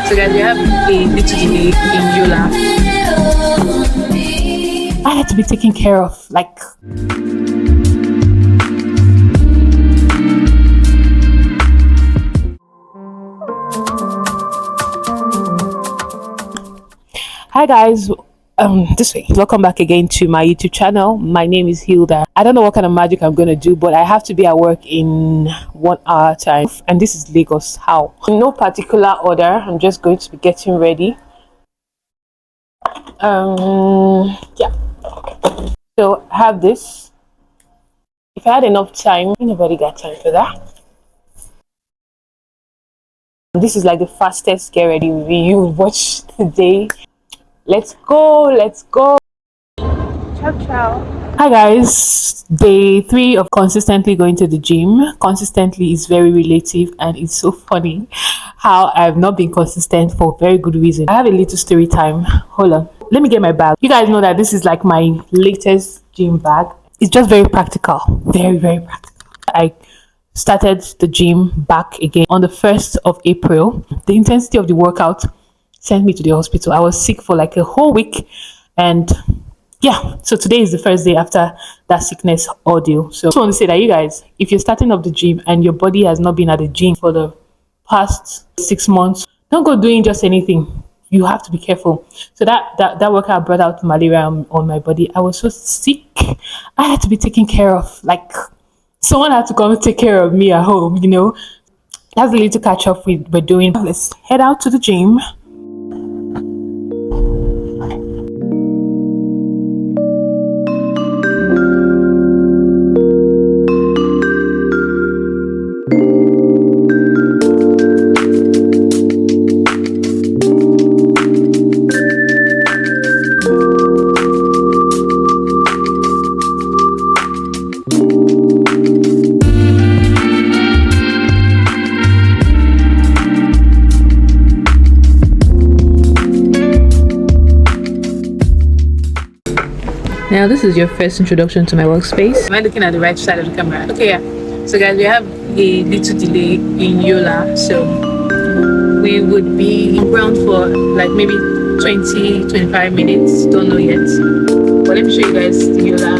So guys, we have a little delay in Yola. I had to be taken care of, like. Hi guys, this way. Welcome back again to my YouTube channel. My name is Hilda. I don't know what kind of magic I'm gonna do, but I have to be at work in 1 hour time, and this is Lagos. How? In no particular order. I'm just going to be getting ready. Yeah. So I have this. If I had enough time, nobody got time for that. This is like the fastest get ready video you watch today. Let's go. Ciao, ciao. Hi guys, day 3 of consistently going to the gym. Consistently is very relative, and it's so funny how I've not been consistent for very good reason. I have a little story time. Hold on, let me get my bag. You guys know that this is like my latest gym bag. It's just very practical, very practical. I started the gym back again on the 1st of April. The intensity of the workout sent me to the hospital. I was sick for like a whole week, and yeah, so today is the first day after that sickness ordeal. So I just want to say that you guys, if you're starting up the gym and your body has not been at the gym for the past 6 months, don't go doing just anything. You have to be careful. So that workout brought out malaria on my body. I was so sick. I had to be taken care of. Like, someone had to come and take care of me at home, you know. That's really to catch up with we're doing. Let's head out to the gym. Now this is your first introduction to my workspace. Am I looking at the right side of the camera? Okay, yeah. So guys, we have a little delay in Yola, so we would be around for like maybe 20-25 minutes, don't know yet. But let me show you guys the Yola